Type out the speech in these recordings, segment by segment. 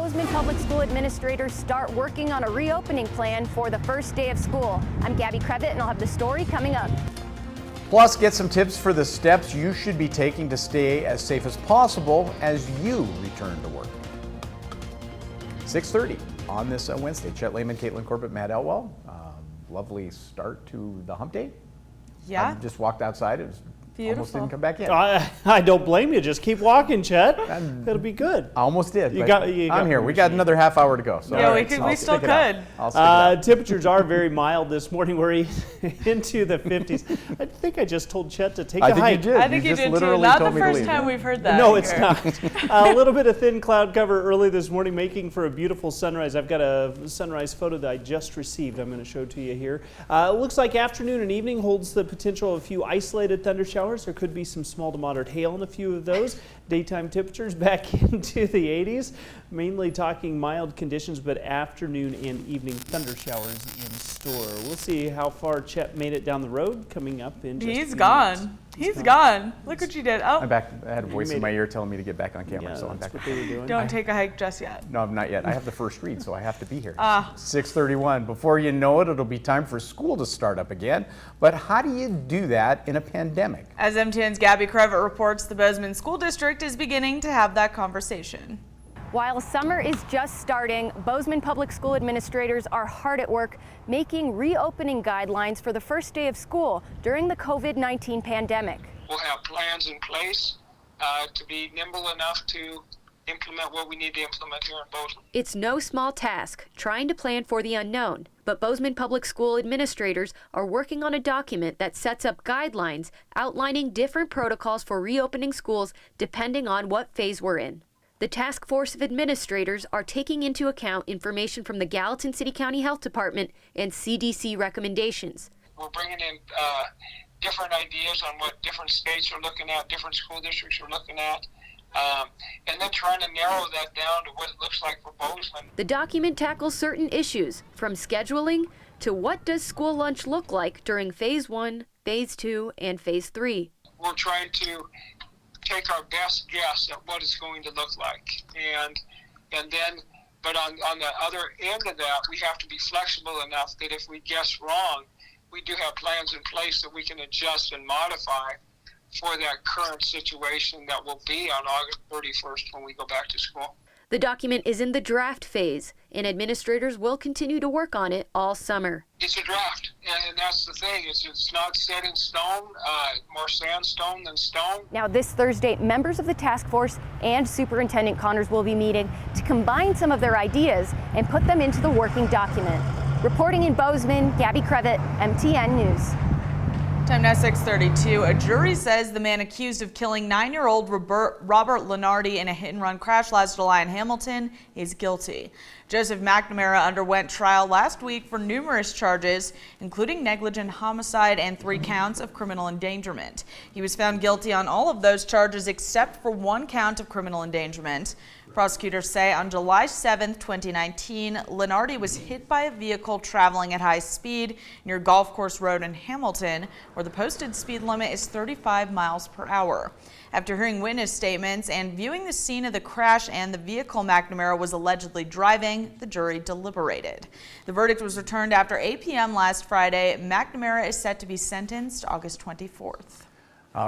Bozeman Public School administrators start working on a reopening plan for the first day of school. I'm Gabby Crevitt, and I'll have the story coming up. Plus, get some tips for the steps you should be taking to stay as safe as possible as you return to work. 6:30 on this Wednesday. Chet Lehman, Caitlin Corbett, Matt Elwell. Lovely start to the hump day. Yeah. I just walked outside. It was beautiful. Almost didn't come back in. I don't blame you. Just keep walking, Chet. It'll be good. I almost did. I'm here. We got another half hour to go. So yeah, we still could. Temperatures are very mild this morning. We're into the 50s. I think I just told Chet to take a hike. I think you did too. Not the first time we've heard that. No, it's not. A little bit of thin cloud cover early this morning, making for a beautiful sunrise. I've got a sunrise photo that I just received. I'm going to show to you here. It looks like afternoon and evening holds the potential of a few isolated thunder showers. There could be some small to moderate hail in a few of those. Daytime temperatures back into the 80s. Mainly talking mild conditions, but afternoon and evening thunder showers in store. We'll see how far Chet made it down the road coming up in just He's gone. He's gone. Look what you did. Oh. I'm back. I had a voice in my ear telling me to get back on camera, so I'm back. What they were doing. Don't take a hike just yet. No, not yet. I have the first read, so I have to be here. 6:31. Before you know it, it'll be time for school to start up again. But how do you do that in a pandemic? As MTN's Gabby Crevitt reports, the Bozeman School District is beginning to have that conversation. While summer is just starting, Bozeman Public School administrators are hard at work making reopening guidelines for the first day of school during the COVID-19 pandemic. We'll have plans in place to be nimble enough to implement what we need to implement here in Bozeman. It's no small task trying to plan for the unknown, but Bozeman Public School administrators are working on a document that sets up guidelines outlining different protocols for reopening schools depending on what phase we're in. The task force of administrators are taking into account information from the Gallatin City County Health Department and CDC recommendations. We're bringing in different ideas on what different states are looking at, different school districts are looking at, and then trying to narrow that down to what it looks like for Bozeman. The document tackles certain issues, from scheduling to what does school lunch look like during Phase 1, Phase 2, and Phase 3. We're trying to take our best guess at what it's going to look like, and then, but on the other end of that, we have to be flexible enough that if we guess wrong, we do have plans in place that we can adjust and modify for that current situation that will be on August 31st when we go back to school. The document is in the draft phase, and administrators will continue to work on it all summer. It's a draft, and that's the thing. It's not set in stone, more sandstone than stone. Now this Thursday, members of the task force and Superintendent Connors will be meeting to combine some of their ideas and put them into the working document. Reporting in Bozeman, Gabby Crevitt, MTN News. Time now 6:32. A jury says the man accused of killing 9-year-old Robert Lenardi in a hit-and-run crash last July in Hamilton is guilty. Joseph McNamara underwent trial last week for numerous charges, including negligent homicide and 3 counts of criminal endangerment. He was found guilty on all of those charges except for 1 count of criminal endangerment. Prosecutors say on July 7, 2019, Lenardi was hit by a vehicle traveling at high speed near Golf Course Road in Hamilton, where the posted speed limit is 35 miles per hour. After hearing witness statements and viewing the scene of the crash and the vehicle McNamara was allegedly driving, the jury deliberated. The verdict was returned after 8 p.m. last Friday. McNamara is set to be sentenced August 24th.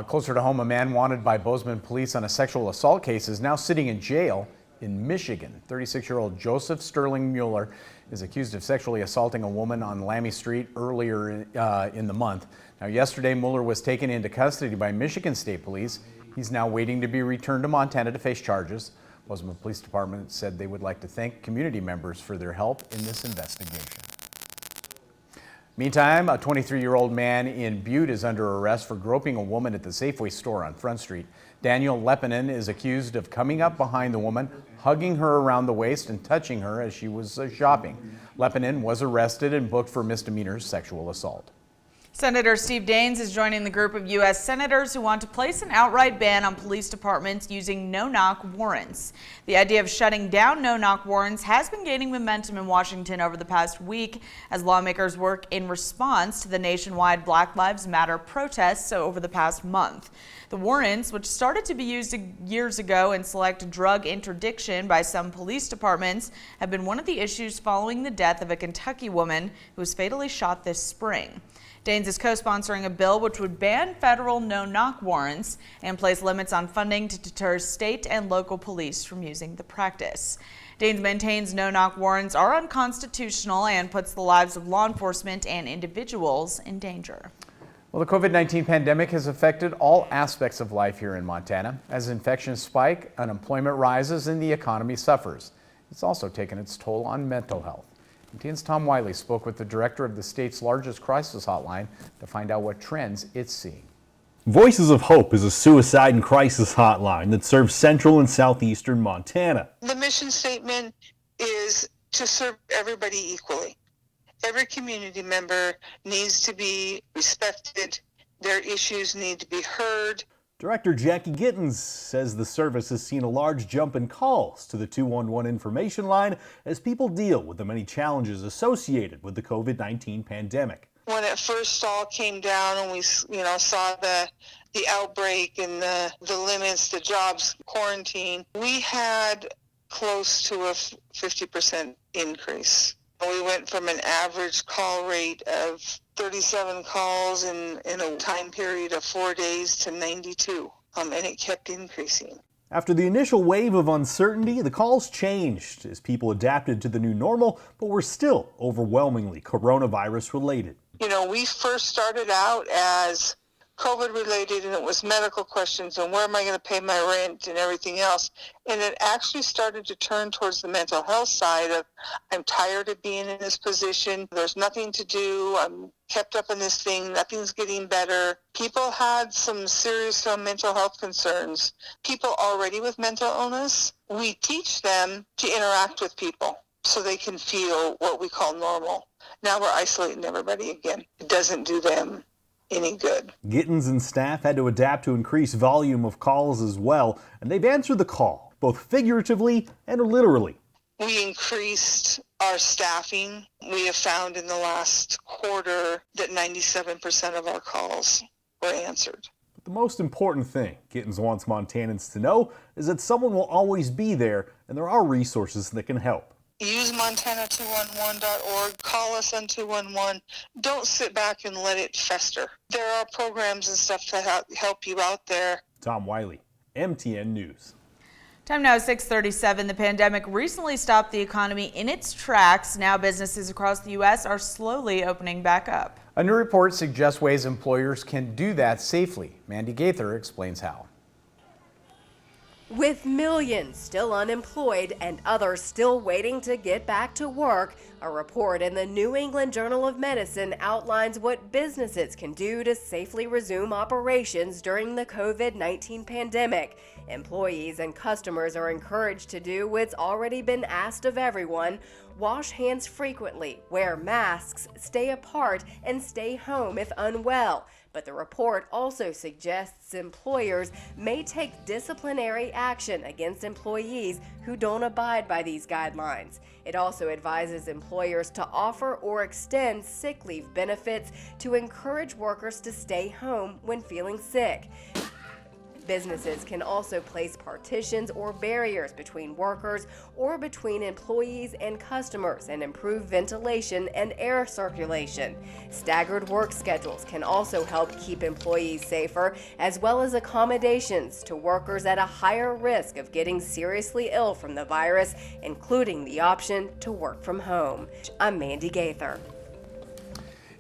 Closer to home, a man wanted by Bozeman police on a sexual assault case is now sitting in jail in Michigan. 36-year-old Joseph Sterling Mueller is accused of sexually assaulting a woman on Lammy Street earlier in the month. Now, yesterday, Mueller was taken into custody by Michigan State Police. He's now waiting to be returned to Montana to face charges. Bozeman Police Department said they would like to thank community members for their help in this investigation. Meantime, a 23-year-old man in Butte is under arrest for groping a woman at the Safeway store on Front Street. Daniel Lepinen is accused of coming up behind the woman, hugging her around the waist and touching her as she was shopping. Lepinen was arrested and booked for misdemeanor sexual assault. Senator Steve Daines is joining the group of U.S. senators who want to place an outright ban on police departments using no-knock warrants. The idea of shutting down no-knock warrants has been gaining momentum in Washington over the past week as lawmakers work in response to the nationwide Black Lives Matter protests over the past month. The warrants, which started to be used years ago in select drug interdiction by some police departments, have been one of the issues following the death of a Kentucky woman who was fatally shot this spring. Daines is co-sponsoring a bill which would ban federal no-knock warrants and place limits on funding to deter state and local police from using the practice. Daines maintains no-knock warrants are unconstitutional and puts the lives of law enforcement and individuals in danger. Well, the COVID-19 pandemic has affected all aspects of life here in Montana. As infections spike, unemployment rises, and the economy suffers. It's also taken its toll on mental health. MTN's Tom Wiley spoke with the director of the state's largest crisis hotline to find out what trends it's seeing. Voices of Hope is a suicide and crisis hotline that serves central and southeastern Montana. The mission statement is to serve everybody equally. Every community member needs to be respected. Their issues need to be heard. Director Jackie Gittens says the service has seen a large jump in calls to the 211 information line as people deal with the many challenges associated with the COVID-19 pandemic. When it first all came down and we saw the outbreak and the limits, the jobs quarantine, we had close to a 50% increase. We went from an average call rate of 37 calls in a time period of 4 days to 92, and it kept increasing. After the initial wave of uncertainty, the calls changed as people adapted to the new normal, but were still overwhelmingly coronavirus related. We first started out as COVID related, and it was medical questions and where am I going to pay my rent and everything else. And it actually started to turn towards the mental health side of, I'm tired of being in this position. There's nothing to do. I'm kept up in this thing. Nothing's getting better. People had some serious mental health concerns. People already with mental illness, we teach them to interact with people so they can feel what we call normal. Now we're isolating everybody again. It doesn't do them any good. Gittens and staff had to adapt to increase volume of calls as well, and they've answered the call, both figuratively and literally. We increased our staffing. We have found in the last quarter that 97% of our calls were answered. But the most important thing Gittens wants Montanans to know is that someone will always be there, and there are resources that can help. Use montana211.org. Call us on 211. Don't sit back and let it fester. There are programs and stuff to help you out there. Tom Wiley, MTN News. Time now 6:37. The pandemic recently stopped the economy in its tracks. Now businesses across the U.S. are slowly opening back up. A new report suggests ways employers can do that safely. Mandy Gaither explains how. With millions still unemployed and others still waiting to get back to work, a report in the New England Journal of Medicine outlines what businesses can do to safely resume operations during the COVID-19 pandemic. Employees and customers are encouraged to do what's already been asked of everyone: wash hands frequently, wear masks, stay apart, and stay home if unwell. But the report also suggests employers may take disciplinary action against employees who don't abide by these guidelines. It also advises employers to offer or extend sick leave benefits to encourage workers to stay home when feeling sick. Businesses can also place partitions or barriers between workers or between employees and customers and improve ventilation and air circulation. Staggered work schedules can also help keep employees safer, as well as accommodations to workers at a higher risk of getting seriously ill from the virus, including the option to work from home. I'm Mandy Gaither.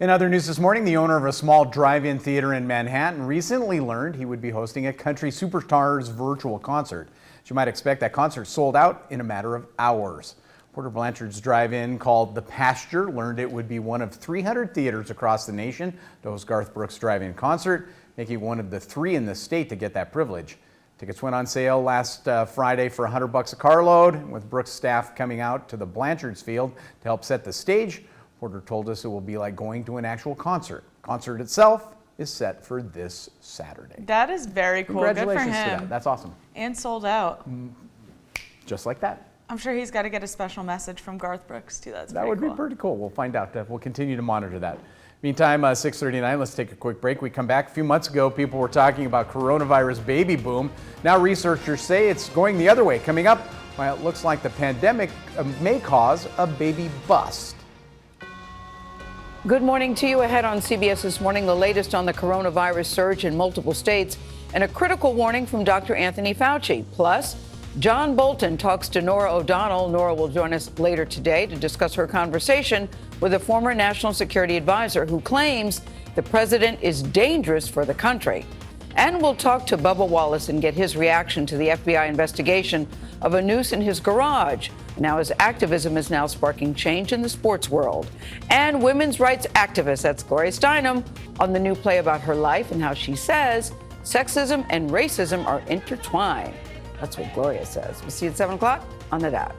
In other news this morning, the owner of a small drive-in theater in Manhattan recently learned he would be hosting a country superstar's virtual concert. As you might expect, that concert sold out in a matter of hours. Porter Blanchard's drive-in, called The Pasture, learned it would be one of 300 theaters across the nation to host Garth Brooks' drive-in concert, making it one of the 3 in the state to get that privilege. Tickets went on sale last Friday for $100 a carload, with Brooks' staff coming out to the Blanchard's field to help set the stage. Porter told us it will be like going to an actual concert. Concert itself is set for this Saturday. That is very cool. Good for Congratulations to him. that. That's awesome. And sold out. Just like that. I'm sure he's got to get a special message from Garth Brooks too. That's That pretty would cool. be pretty cool. We'll find out. We'll continue to monitor that. Meantime, 6:39, let's take a quick break. We come back. A few months ago, people were talking about coronavirus baby boom. Now researchers say it's going the other way. Coming up, well, it looks like the pandemic may cause a baby bust. Good morning to you. Ahead on CBS This Morning, the latest on the coronavirus surge in multiple states and a critical warning from Dr. Anthony Fauci. Plus, John Bolton talks to Norah O'Donnell. Norah will join us later today to discuss her conversation with a former national security advisor who claims the president is dangerous for the country. And we'll talk to Bubba Wallace and get his reaction to the FBI investigation of a noose in his garage. Now his activism is now sparking change in the sports world. And women's rights activist, that's Gloria Steinem, on the new play about her life and how she says sexism and racism are intertwined. That's what Gloria says. We'll see you at 7 o'clock on the dot.